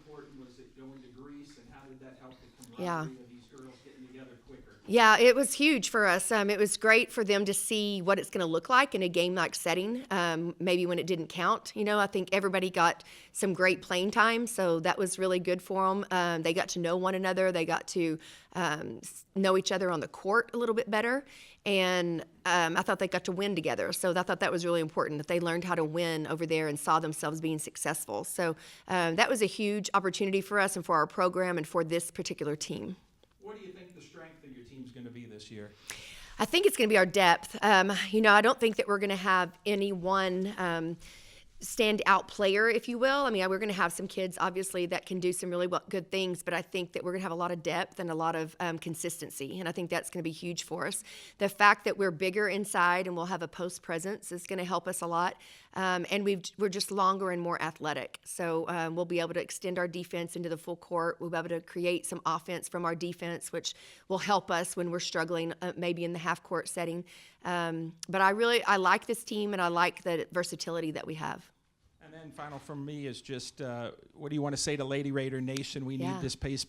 important was it going to Greece, and how did that help the Yeah. camaraderie of these girls getting together quicker? Yeah, it was huge for us. It was great for them to see what it's going to look like in a game-like setting, maybe when it didn't count. I think everybody got some great playing time, so that was really good for them. They got to know one another. They got to know each other on the court a little bit better, and I thought they got to win together. So I thought that was really important, that they learned how to win over there and saw themselves being successful. So that was a huge opportunity for us and for our program and for this particular team. What do you think the strength of your team's going to be this year? I think it's going to be our depth. I don't think that we're going to have any one standout player, if you will. I mean, we're going to have some kids, obviously, that can do some really good things, but I think that we're going to have a lot of depth and a lot of consistency, and I think that's going to be huge for us. The fact that we're bigger inside and we'll have a post presence is going to help us a lot, and we're just longer and more athletic, so we'll be able to extend our defense into the full court. We'll be able to create some offense from our defense, which will help us when we're struggling, maybe in the half-court setting. But I like this team, and I like the versatility that we have. And then final from me is just, what do you want to say to Lady Raider Nation? We need this place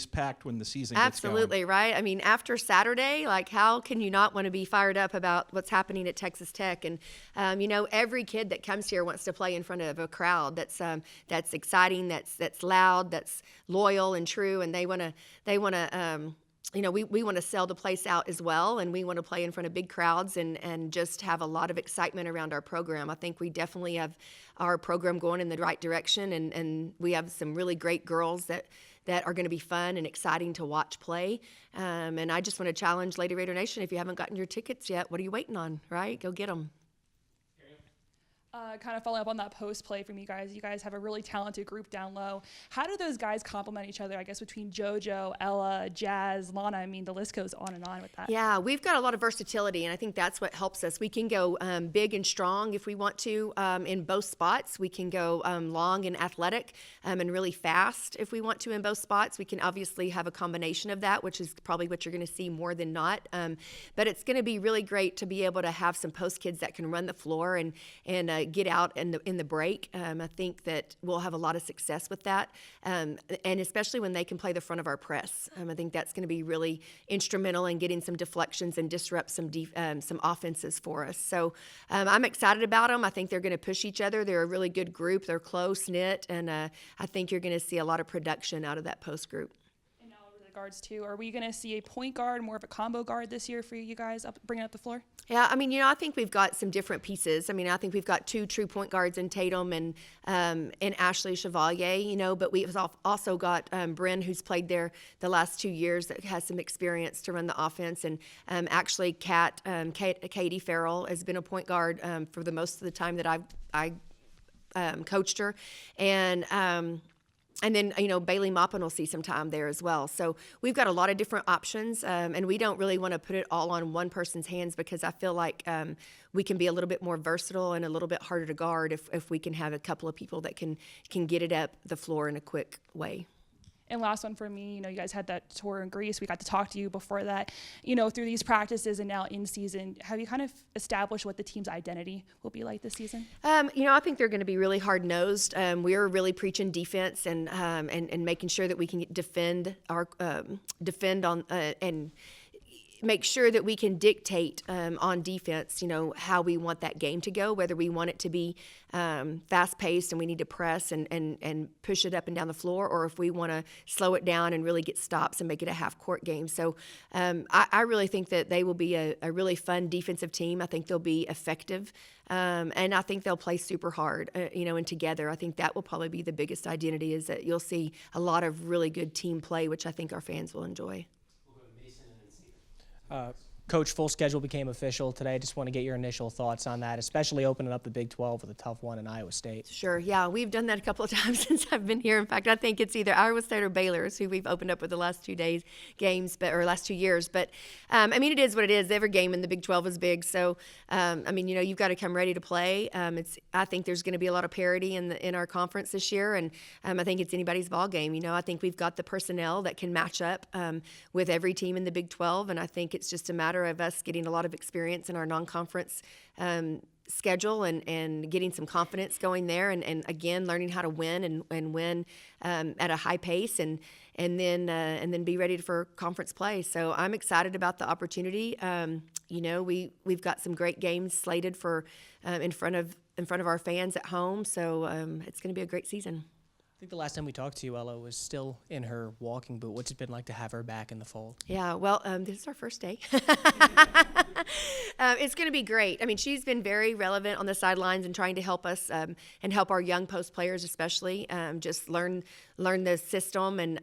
packed when the season gets going. Absolutely, right? I mean, after Saturday, how can you not want to be fired up about what's happening at Texas Tech? And, every kid that comes here wants to play in front of a crowd that's exciting, that's loud, that's loyal and true, and they want to we want to sell the place out as well, and we want to play in front of big crowds and just have a lot of excitement around our program. I think we definitely have our program going in the right direction, and we have some really great girls that are going to be fun and exciting to watch play. And I just want to challenge Lady Raider Nation, if you haven't gotten your tickets yet, what are you waiting on, right? Go get them. Kind of following up on that post play from you guys have a really talented group down low. How do those guys complement each other, I guess, between JoJo, Ella, Jazz, Lana? I mean, the list goes on and on with that. Yeah, we've got a lot of versatility, and I think that's what helps us. We can go big and strong if we want to in both spots. We can go long and athletic and really fast if we want to in both spots. We can obviously have a combination of that, which is probably what you're going to see more than not. But it's going to be really great to be able to have some post kids that can run the floor and get out in the break. I think that we'll have a lot of success with that, and especially when they can play the front of our press. I think that's going to be really instrumental in getting some deflections and disrupt some offenses for us. So I'm excited about them. I think they're going to push each other. They're a really good group. They're close-knit, and I think you're going to see a lot of production out of that post group. And now over the guards, too. Are we going to see a point guard, more of a combo guard this year for you guys bringing up the floor? Yeah, I mean, I think we've got some different pieces. I mean, I think we've got two true point guards in Tatum and Ashley Chevalier, but we've also got Bryn, who's played there the last 2 years, that has some experience to run the offense. And actually, Katie Farrell has been a point guard for the most of the time that I coached her. And then, Bailey Moppin will see some time there as well. So we've got a lot of different options, and we don't really want to put it all on one person's hands, because I feel like we can be a little bit more versatile and a little bit harder to guard if we can have a couple of people that can get it up the floor in a quick way. And last one for me, you guys had that tour in Greece. We got to talk to you before that. Through these practices and now in season, have you kind of established what the team's identity will be like this season? I think they're going to be really hard-nosed. We're really preaching defense and making sure that we can defend on and make sure that we can dictate on defense, how we want that game to go, whether we want it to be fast-paced and we need to press and push it up and down the floor, or if we want to slow it down and really get stops and make it a half-court game. So I really think that they will be a really fun defensive team. I think they'll be effective, and I think they'll play super hard, and together. I think that will probably be the biggest identity, is that you'll see a lot of really good team play, which I think our fans will enjoy. Coach, full schedule became official today. I just want to get your initial thoughts on that, especially opening up the Big 12 with a tough one in Iowa State. Sure, yeah. We've done that a couple of times since I've been here. In fact, I think it's either Iowa State or Baylor is who we've opened up with the last 2 games, or last 2 years. But, it is what it is. Every game in the Big 12 is big. So, you've got to come ready to play. I think there's going to be a lot of parity in our conference this year, and I think it's anybody's ball game. I think we've got the personnel that can match up with every team in the Big 12, and I think it's just a matter of us getting a lot of experience in our non-conference schedule and getting some confidence going there, and again learning how to win and win at a high pace, and then be ready for conference play. So I'm excited about the opportunity. We've got some great games slated for in front of our fans at home. So it's going to be a great season. I think the last time we talked to you, Ella, was still in her walking boot. What's it been like to have her back in the fold? Yeah, well, this is our first day. It's going to be great. I mean, she's been very relevant on the sidelines and trying to help us and help our young post players especially just learn the system. And,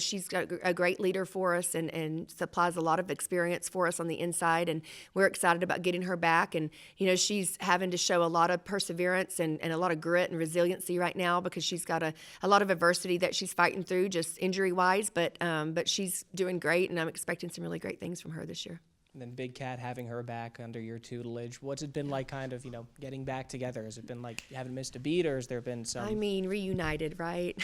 she's got a great leader for us and supplies a lot of experience for us on the inside. And we're excited about getting her back. And, she's having to show a lot of perseverance and a lot of grit and resiliency right now because she's got a lot of adversity that she's fighting through just injury-wise. But she's doing great, and I'm expecting some really great things from her this year. And then Big Cat having her back under your tutelage. What's it been like kind of, getting back together? Has it been like you haven't missed a beat, or has there been some? I mean, reunited, right?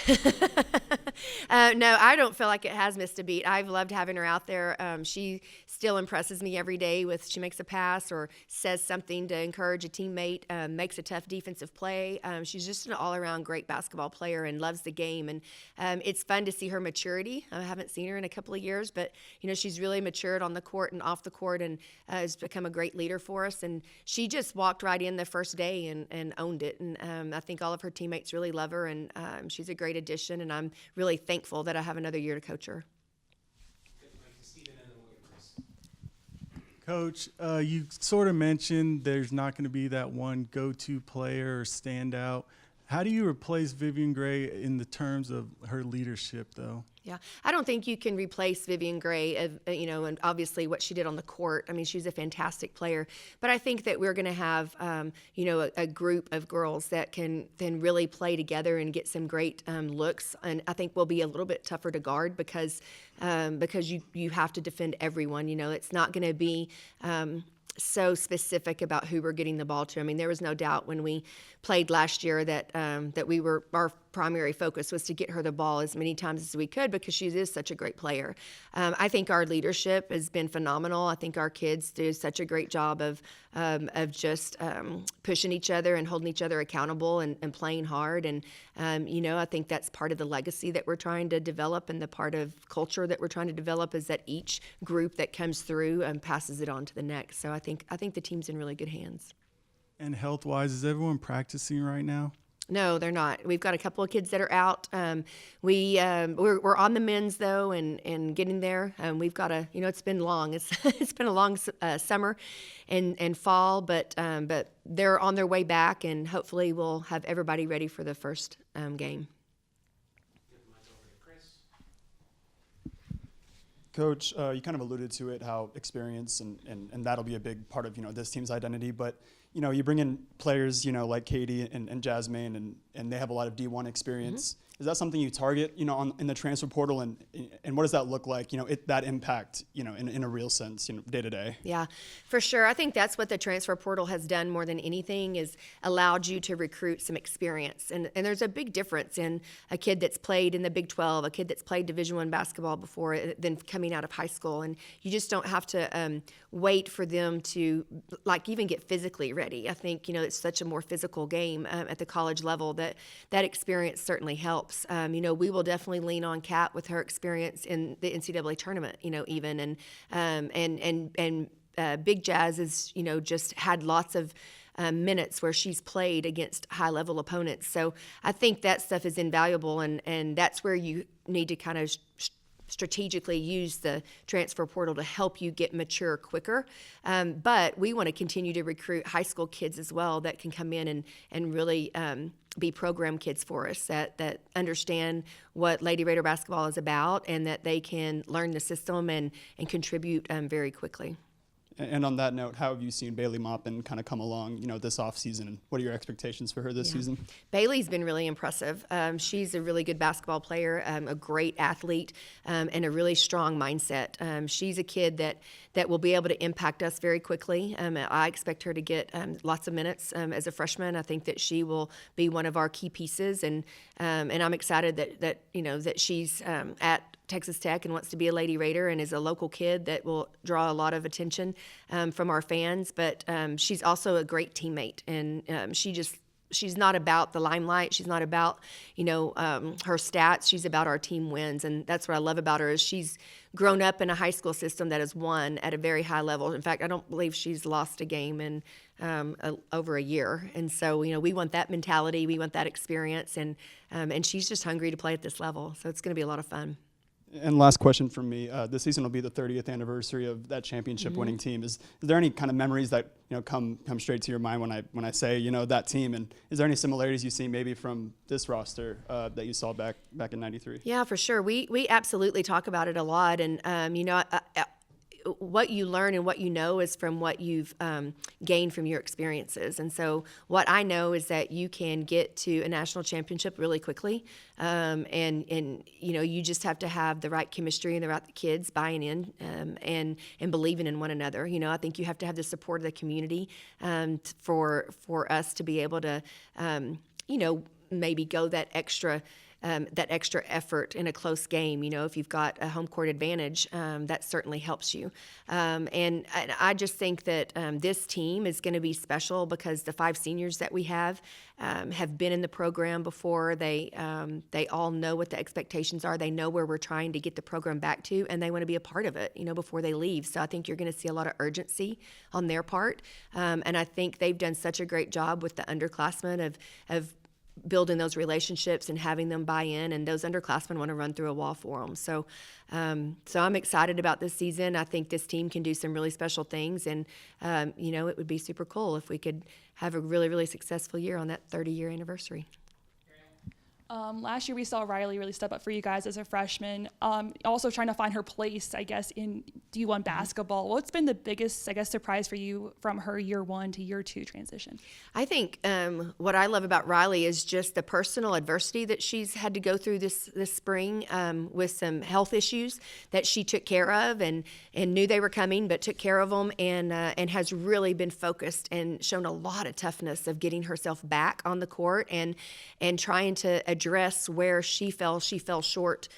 No, I don't feel like it has missed a beat. I've loved having her out there. She still impresses me every day she makes a pass or says something to encourage a teammate, makes a tough defensive play. She's just an all-around great basketball player and loves the game. And it's fun to see her maturity. I haven't seen her in a couple of years, but, she's really matured on the court and off the court and has become a great leader for us. And she just walked right in the first day and owned it. And I think all of her teammates really love her, and she's a great addition, and I'm really thankful that I have another year to coach her. Coach, you sort of mentioned there's not going to be that one go-to player or standout. How do you replace Vivian Gray in the terms of her leadership, though? Yeah, I don't think you can replace Vivian Gray, and obviously what she did on the court. I mean, she's a fantastic player. But I think that we're going to have, a group of girls that can then really play together and get some great looks. And I think we'll be a little bit tougher to guard because you have to defend everyone. It's not going to be so specific about who we're getting the ball to. I mean, there was no doubt when we played last year that our primary focus was to get her the ball as many times as we could because she is such a great player. I think our leadership has been phenomenal. I think our kids do such a great job of just pushing each other and holding each other accountable and playing hard. And, I think that's part of the legacy that we're trying to develop, and the part of culture that we're trying to develop is that each group that comes through passes it on to the next. So I think the team's in really good hands. And health-wise, is everyone practicing right now? No, they're not. We've got a couple of kids that are out. We're on the men's though, and getting there. We've got it's been long. It's been a long summer and fall, but they're on their way back, and hopefully we'll have everybody ready for the first game. Coach, you kind of alluded to it, how experience and that'll be a big part of this team's identity. But you bring in players like Katie and Jasmine, and they have a lot of D1 experience. Mm-hmm. Is that something you target in the transfer portal, and what does that look like? That impact in a real sense day to day. Yeah, for sure. I think that's what the transfer portal has done more than anything, is allowed you to recruit some experience. And there's a big difference in a kid that's played in the Big 12, a kid that's played Division I basketball before, than coming out of high school. And you just don't have to wait for them to even get physically ready. I think it's such a more physical game at the college level that experience certainly helps. We will definitely lean on Kat with her experience in the NCAA tournament, even, and Big Jazz is, just had lots of minutes where she's played against high-level opponents. So I think that stuff is invaluable, and that's where you need to kind of strategically use the transfer portal to help you get mature quicker. But we want to continue to recruit high school kids as well that can come in and really be program kids for us that understand what Lady Raider basketball is about, and that they can learn the system and contribute very quickly. And on that note, how have you seen Bailey Moppin kind of come along, this offseason, and what are your expectations for her this season? Bailey's been really impressive. She's a really good basketball player, a great athlete, and a really strong mindset. She's a kid that will be able to impact us very quickly. I expect her to get lots of minutes as a freshman. I think that she will be one of our key pieces, and I'm excited that she's at Texas Tech and wants to be a Lady Raider and is a local kid that will draw a lot of attention from our fans. But she's also a great teammate, and she's not about the limelight. She's not about, her stats. She's about our team wins. And that's what I love about her is she's grown up in a high school system that has won at a very high level. In fact, I don't believe she's lost a game in over a year. And so, we want that mentality. We want that experience. And she's just hungry to play at this level. So it's going to be a lot of fun. And last question from me. This season will be the 30th anniversary of that championship winning team. Is there any kind of memories that come straight to your mind when I say that team? And is there any similarities you see maybe from this roster that you saw back in '93? Yeah, for sure. We absolutely talk about it a lot, and what you learn and what you know is from what you've gained from your experiences. And so what I know is that you can get to a national championship really quickly, and you just have to have the right chemistry and the right kids buying in and believing in one another. I think you have to have the support of the community for us to be able to maybe go that extra effort in a close game. If you've got a home court advantage, that certainly helps you. And I just think that this team is going to be special because the 5 seniors that we have been in the program before. They all know what the expectations are. They know where we're trying to get the program back to, and they want to be a part of it, before they leave. So I think you're going to see a lot of urgency on their part. And I think they've done such a great job with the underclassmen of building those relationships and having them buy in, and those underclassmen want to run through a wall for them. So I'm excited about this season. I think this team can do some really special things, and it would be super cool if we could have a really, really successful year on that 30-year anniversary. Last year we saw Riley really step up for you guys as a freshman, also trying to find her place, I guess, in D1 basketball. What's been the biggest, surprise for you from her year 1 to year 2 transition? I think what I love about Riley is just the personal adversity that she's had to go through this spring with some health issues that she took care of and knew they were coming, but took care of them and has really been focused and shown a lot of toughness of getting herself back on the court and trying to address where she fell short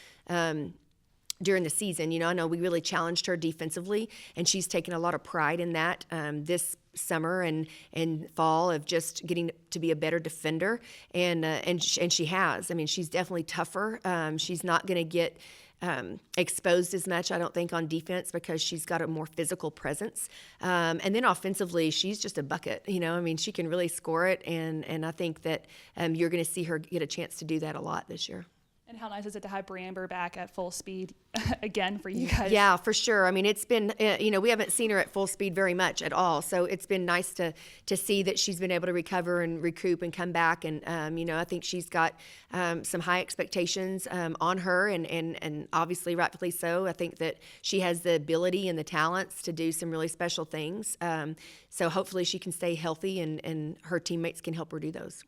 during the season. I know we really challenged her defensively, and she's taken a lot of pride in that this summer and fall of just getting to be a better defender, and she has. I mean, she's definitely tougher. She's not going to get exposed as much, I don't think, on defense because she's got a more physical presence. And then offensively, she's just a bucket. She can really score it, and I think that you're going to see her get a chance to do that a lot this year. And how nice is it to have Bramber back at full speed again for you guys? Yeah, for sure. It's been, we haven't seen her at full speed very much at all. So it's been nice to see that she's been able to recover and recoup and come back. And, I think she's got some high expectations on her, and obviously rightfully so. I think that she has the ability and the talents to do some really special things. So hopefully she can stay healthy and her teammates can help her do those.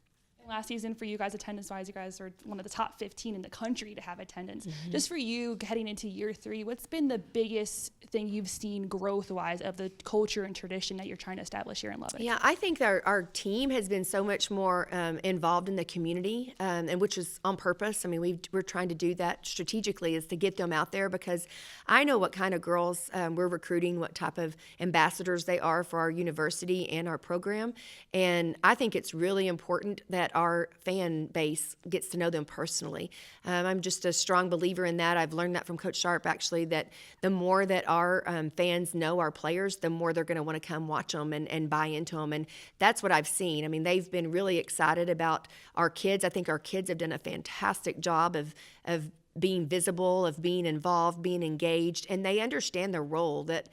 Last season for you guys, attendance-wise, you guys are one of the top 15 in the country to have attendance. Just for you, heading into year 3, what's been the biggest thing you've seen growth-wise of the culture and tradition that you're trying to establish here in Lubbock? Yeah, I think our team has been so much more involved in the community, and which is on purpose. We're trying to do that strategically, is to get them out there, because I know what kind of girls we're recruiting, what type of ambassadors they are for our university and our program, and I think it's really important that our fan base gets to know them personally. I'm just a strong believer in that. I've learned that from Coach Sharp, actually, that the more that our fans know our players, the more they're going to want to come watch them and buy into them. And that's what I've seen. They've been really excited about our kids. I think our kids have done a fantastic job of being visible, of being involved, being engaged, and they understand the role that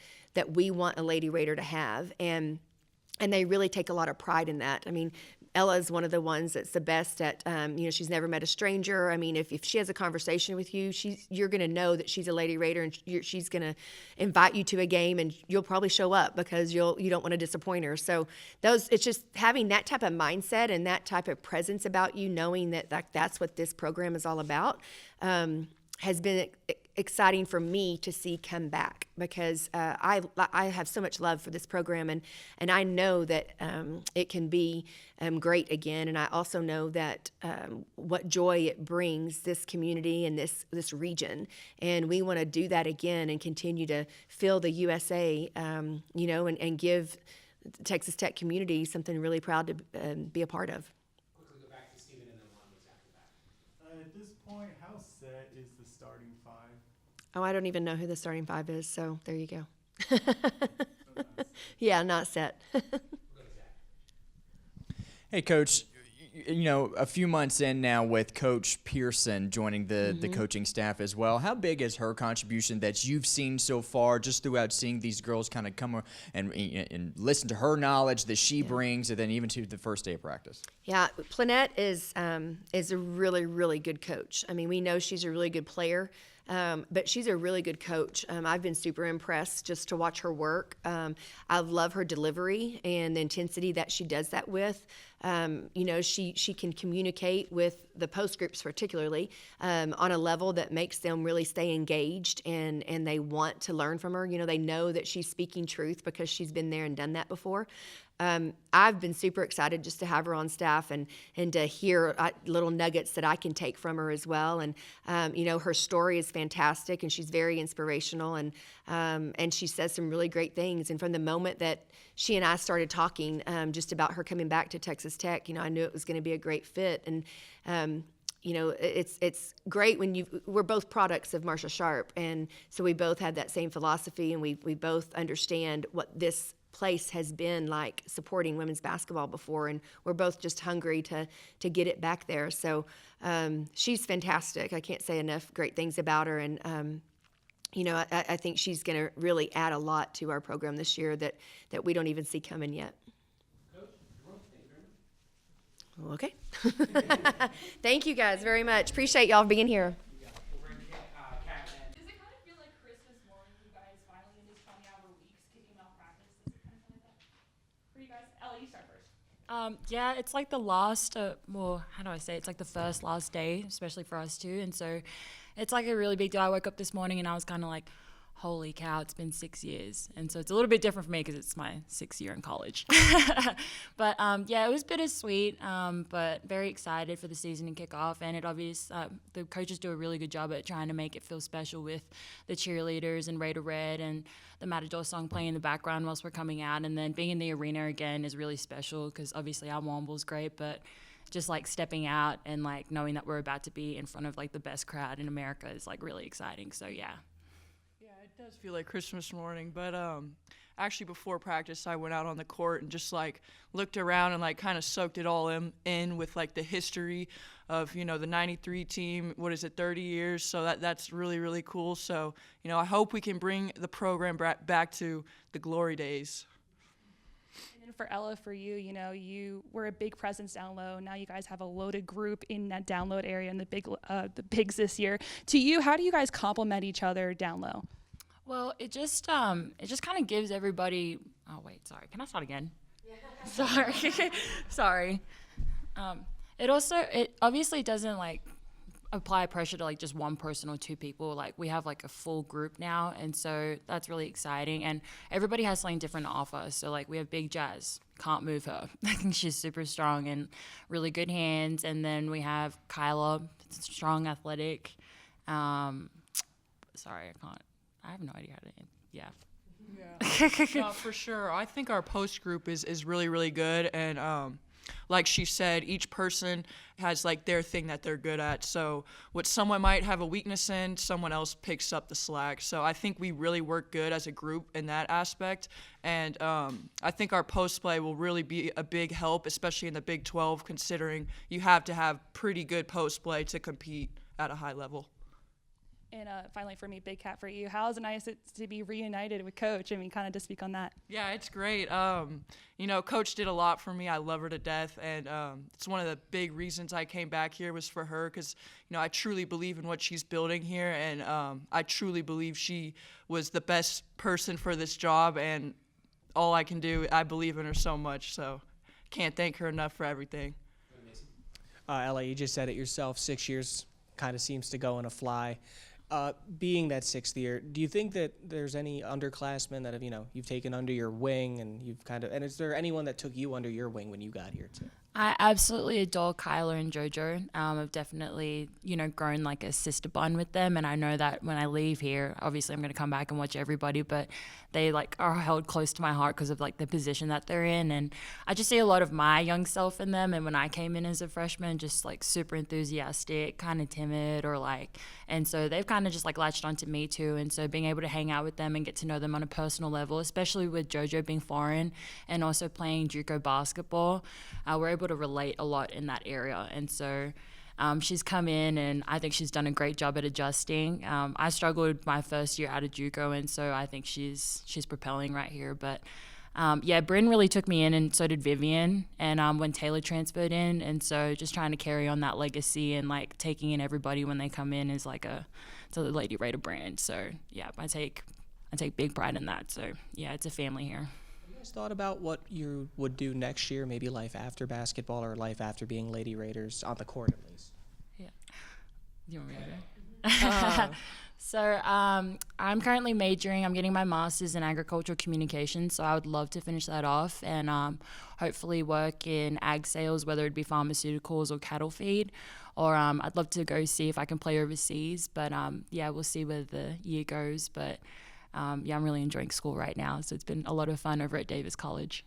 we want a Lady Raider to have. And they really take a lot of pride in that. Ella's one of the ones that's the best at, she's never met a stranger. If she has a conversation with you, you're going to know that she's a Lady Raider, and she's going to invite you to a game, and you'll probably show up because you don't want to disappoint her. So it's just having that type of mindset and that type of presence about you, knowing that that's what this program is all about, has been exciting for me to see come back, because I have so much love for this program, and I know that it can be great again, and I also know that what joy it brings this community and this region, and we want to do that again and continue to fill the USA, and give the Texas Tech community something really proud to be a part of. Quickly go back to Stephen and then Juan goes after that. At this point, how set is the starting five? Oh, I don't even know who the starting five is, so there you go. Yeah, not set. Hey, Coach, a few months in now with Coach Pearson joining the coaching staff as well, how big is her contribution that you've seen so far just throughout seeing these girls kind of come and listen to her knowledge that she brings, and then even to the first day of practice? Yeah, Planette is a really, really good coach. I mean, we know she's a really good player, but she's a really good coach. I've been super impressed just to watch her work. I love her delivery and the intensity that she does that with. She can communicate with the post groups particularly on a level that makes them really stay engaged, and they want to learn from her. They know that she's speaking truth because she's been there and done that before. I've been super excited just to have her on staff and to hear little nuggets that I can take from her as well. And, her story is fantastic, and she's very inspirational, and she says some really great things. And from the moment that she and I started talking just about her coming back to Texas Tech, I knew it was going to be a great fit. And, it's great when we're both products of Marsha Sharp. And so we both had that same philosophy, and we both understand what this place has been like supporting women's basketball before, and we're both just hungry to get it back there. So she's fantastic. I can't say enough great things about her, and I think she's going to really add a lot to our program this year that we don't even see coming yet. Okay. Thank you guys very much. Appreciate y'all being here. Does it kind of feel like Christmas morning, you guys finally in these 20-hour weeks kicking off practice? Does it kind of feel like that for you guys? Ellie, you start first. Yeah, it's like the last, how do I say? It's like the first last day, especially for us too. And so it's like a really big deal. I woke up this morning and I was kind of like, holy cow, it's been 6 years. And so it's a little bit different for me because it's my 6th year in college. But it was bittersweet, but very excited for the season and kickoff. And the coaches do a really good job at trying to make it feel special with the cheerleaders and Raider Red and the Matador song playing in the background whilst we're coming out. And then being in the arena again is really special because obviously our Womble's great, but just like stepping out and like knowing that we're about to be in front of like the best crowd in America is like really exciting. So yeah. It does feel like Christmas morning, but actually before practice I went out on the court and just like looked around and like kind of soaked it all in with like the history of the 93 team. 30 years? So that's really, really cool. So I hope we can bring the program back to the glory days. And then for Ella, for you, you were a big presence down low. Now you guys have a loaded group in that download area and the bigs this year. To you, how do you guys complement each other down low? Well, it just kind of gives everybody. Oh wait, sorry. Can I start again? Yeah. Sorry. It obviously doesn't like apply pressure to like just one person or two people. Like we have like a full group now, and so that's really exciting. And everybody has something different to offer. So like we have Big Jazz, can't move her. I think she's super strong and really good hands. And then we have Kyla, strong, athletic. Sorry, I have no idea how to. Yeah. No, for sure. I think our post group is really, really good. And like she said, each person has like their thing that they're good at. So what someone might have a weakness in, someone else picks up the slack. So I think we really work good as a group in that aspect. And I think our post play will really be a big help, especially in the Big 12, considering you have to have pretty good post play to compete at a high level. And finally, for me, Big Cat, for you, how is it nice to be reunited with Coach? I mean, kind of to speak on that. Yeah, it's great. Coach did a lot for me. I love her to death, and it's one of the big reasons I came back here was for her because, I truly believe in what she's building here, and I truly believe she was the best person for this job, and all I can do, I believe in her so much, so can't thank her enough for everything. Ella, you just said it yourself, 6 years kind of seems to go in a fly. Being that 6th year, do you think that there's any underclassmen that have, you've taken under your wing and and is there anyone that took you under your wing when you got here too? I absolutely adore Kyla and JoJo. I've definitely, grown like a sister bond with them. And I know that when I leave here, obviously I'm going to come back and watch everybody, but they like are held close to my heart because of like the position that they're in. And I just see a lot of my young self in them. And when I came in as a freshman, just like super enthusiastic, kind of timid and so they've kind of just like latched onto me too. And so being able to hang out with them and get to know them on a personal level, especially with JoJo being foreign and also playing JUCO basketball, we're able to relate a lot in that area. And so she's come in and I think she's done a great job at adjusting. I struggled my first year out of JUCO, and so I think she's propelling right here. But Bryn really took me in, and so did Vivian. And when Taylor transferred in, and so just trying to carry on that legacy and like taking in everybody when they come in is like it's a Lady Raider brand. So yeah, I take big pride in that. So yeah, it's a family here. Thought about what you would do next year, maybe life after basketball or life after being Lady Raiders on the court at least? Yeah. You want me to go? So I'm currently I'm getting my master's in agricultural communications, so I would love to finish that off and hopefully work in ag sales, whether it be pharmaceuticals or cattle feed, or I'd love to go see if I can play overseas, but we'll see where the year goes, but I'm really enjoying school right now, so it's been a lot of fun over at Davis College.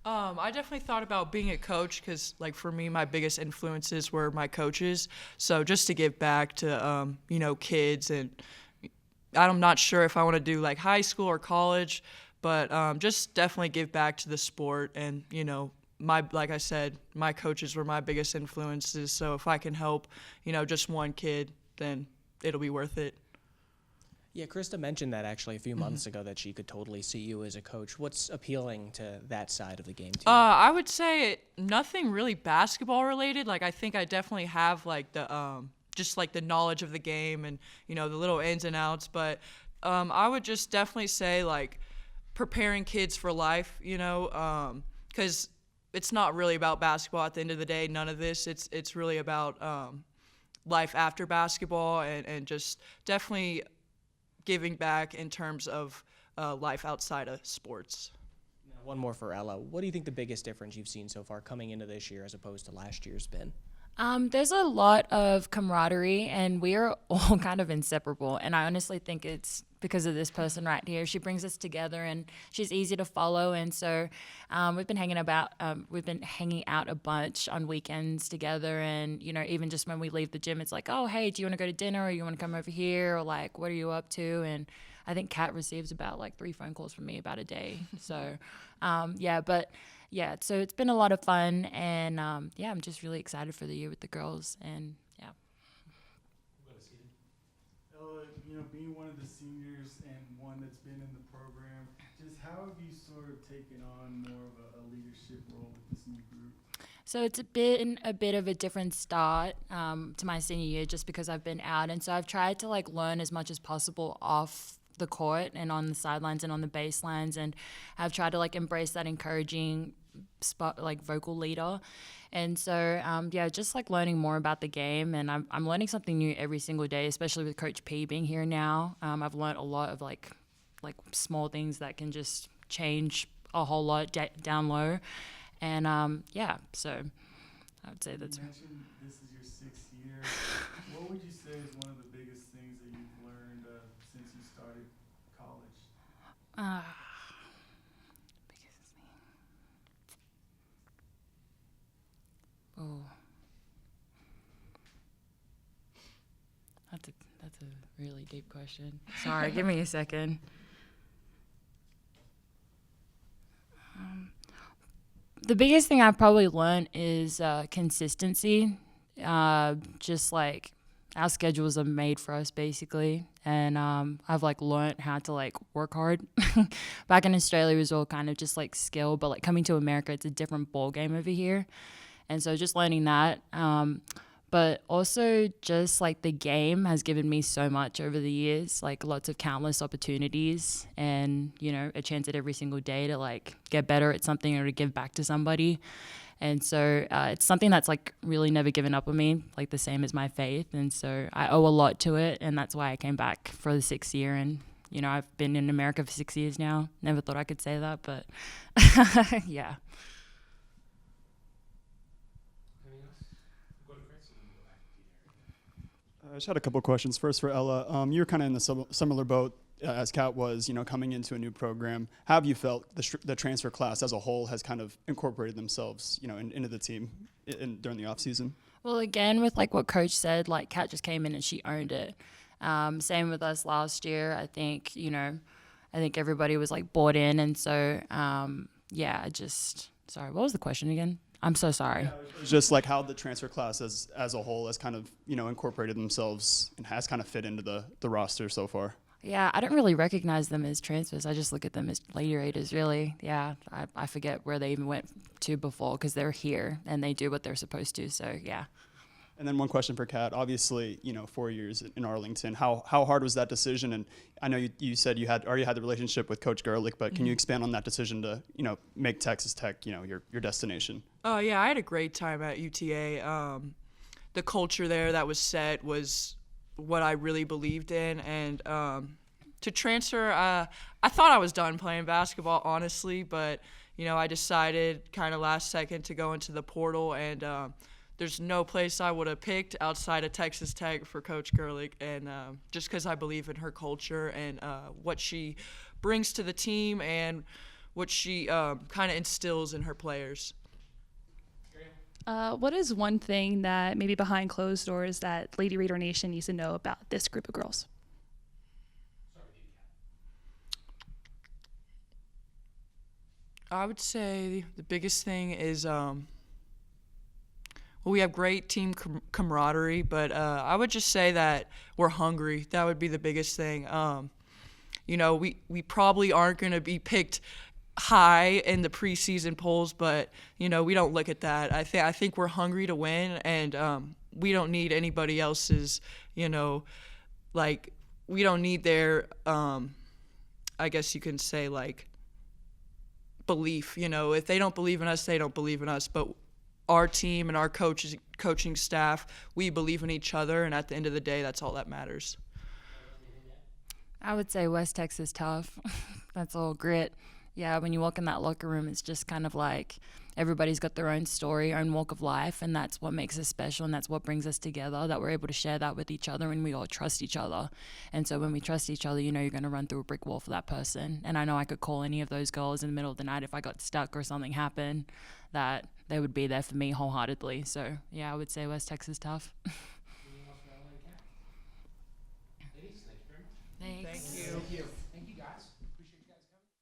I definitely thought about being a coach because, like, for me, my biggest influences were my coaches. So just to give back to, kids, and I'm not sure if I want to do, like, high school or college, but just definitely give back to the sport. And, like I said, my coaches were my biggest influences. So if I can help, just one kid, then it'll be worth it. Yeah, Krista mentioned that actually a few months ago that she could totally see you as a coach. What's appealing to that side of the game to you? I would say nothing really basketball related. Like I think I definitely have like the just like the knowledge of the game and the little ins and outs. But I would just definitely say like preparing kids for life. Because it's not really about basketball at the end of the day. None of this. It's really about life after basketball and just definitely giving back in terms of life outside of sports. One more for Ella. What do you think the biggest difference you've seen so far coming into this year as opposed to last year's been? There's a lot of camaraderie, and we are all kind of inseparable. And I honestly think it's because of this person right here. She brings us together, and she's easy to follow. And so we've been hanging out a bunch on weekends together. And even just when we leave the gym, it's like, oh, hey, do you want to go to dinner, or you want to come over here, or like, what are you up to? And I think Kat receives about like 3 phone calls from me about a day. So so it's been a lot of fun, and I'm just really excited for the year with the girls, and yeah. Ella, being one of the seniors and one that's been in the program, just how have you sort of taken on more of a leadership role with this new group? So it's been a bit of a different start to my senior year just because I've been out, and so I've tried to like learn as much as possible off the court and on the sidelines and on the baselines, and I've tried to like embrace that encouraging spot, like vocal leader. And so just like learning more about the game, and I'm learning something new every single day, especially with Coach P being here now. I've learned a lot of like small things that can just change a whole lot down low, and so I would say that's. You mentioned this is your 6th year. What would you say is one of the biggest things that you've learned since you started college? Biggest thing. Oh, that's a really deep question. Sorry, give me a second. The biggest thing I've probably learned is consistency. Just like our schedules are made for us basically, and I've like learned how to like work hard. Back in Australia it was all kind of just like skill, but like coming to America it's a different ball game over here, and so just learning that. But also just like the game has given me so much over the years, like lots of countless opportunities, and a chance at every single day to like get better at something or to give back to somebody. And so it's something that's like really never given up on me, like the same as my faith. And so I owe a lot to it. And that's why I came back for the 6th year. And, you know, I've been in America for 6 years now. Never thought I could say that, but yeah. I just had a couple of questions. First for Ella, you were kind of in the similar boat as Kat was, you know, coming into a new program. How have you felt the transfer class as a whole has kind of incorporated themselves, you know, into the team during the off season? Well, again, with like what Coach said, like Kat just came in and she owned it. Same with us last year. I think, you know, everybody was like bought in. And so, sorry, what was the question again? I'm so sorry. Yeah, it was just like how the transfer class as a whole has kind of, you know, incorporated themselves and has kind of fit into the roster so far. Yeah, I don't really recognize them as transfers. I just look at them as Lady Raiders, really. Yeah, I forget where they even went to before because they're here and they do what they're supposed to. So, yeah. And then one question for Kat. Obviously, you know, 4 years in Arlington. How hard was that decision? And I know you said you already had the relationship with Coach Gerlich, but can you expand on that decision to, you know, make Texas Tech, you know, your destination? Oh, yeah, I had a great time at UTA. The culture there that was set was what I really believed in. And to transfer, I thought I was done playing basketball, honestly, but, you know, I decided kind of last second to go into the portal, and there's no place I would have picked outside of Texas Tech for Coach Gerlich, and just because I believe in her culture and what she brings to the team and what she kind of instills in her players. What is one thing that maybe behind closed doors that Lady Raider Nation needs to know about this group of girls? I would say the biggest thing is we have great team camaraderie, but I would just say that we're hungry. That would be the biggest thing. You know, we probably aren't going to be picked high in the preseason polls, but, you know, we don't look at that. I think we're hungry to win, and we don't need anybody else's, you know, like, we don't need their, I guess you can say, like, belief. You know, if they don't believe in us, they don't believe in us. But our team and our coaching staff, we believe in each other, and at the end of the day, that's all that matters. I would say West Texas tough. That's all grit. Yeah, when you walk in that locker room, it's just kind of like everybody's got their own story, own walk of life, and that's what makes us special, and that's what brings us together, that we're able to share that with each other, and we all trust each other. And so when we trust each other, you know you're going to run through a brick wall for that person. And I know I could call any of those girls in the middle of the night if I got stuck or something happened, that they would be there for me wholeheartedly. So, yeah, I would say West Texas tough.